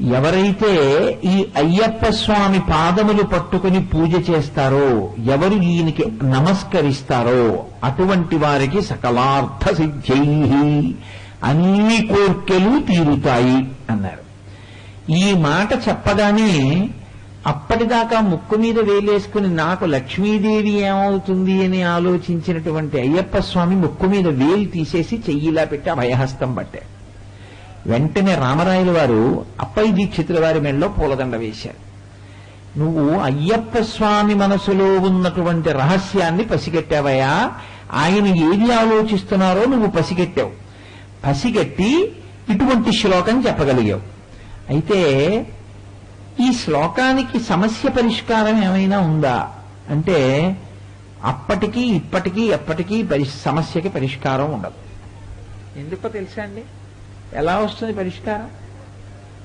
ఎవరైతే ఈ అయ్యప్ప స్వామి పాదములు పట్టుకుని పూజ చేస్తారో, ఎవరు ఈయనకి నమస్కరిస్తారో అటువంటి వారికి సకలార్థ సిద్ధై, అన్ని కోర్కెలు తీరుతాయి అన్నారు. ఈ మాట చెప్పగానే అప్పటిదాకా ముక్కు మీద వేలేసుకుని నాకు లక్ష్మీదేవి ఏమవుతుంది అని ఆలోచించినటువంటి అయ్యప్ప స్వామి ముక్కు మీద వేలు తీసేసి చెయ్యిలా పెట్టి అభయహస్తం పట్టారు. వెంటనే రామరాయల వారు అప్పయ్య దీక్షితుల వారి మెడలో పూలదండ వేశారు. నువ్వు అయ్యప్ప స్వామి మనసులో ఉన్నటువంటి రహస్యాన్ని పసిగట్టావయ్యా, ఆయన ఏది ఆలోచిస్తున్నారో నువ్వు పసిగట్టావు. పసిగట్టి ఇటువంటి శ్లోకం చెప్పగలిగావు. అయితే ఈ శ్లోకానికి సమస్య పరిష్కారం ఏమైనా ఉందా అంటే అప్పటికీ ఇప్పటికీ ఎప్పటికీ సమస్యకి పరిష్కారం ఉండదు. ఎందుకో తెలుసా అండి? ఎలా వస్తుంది పరిష్కారం?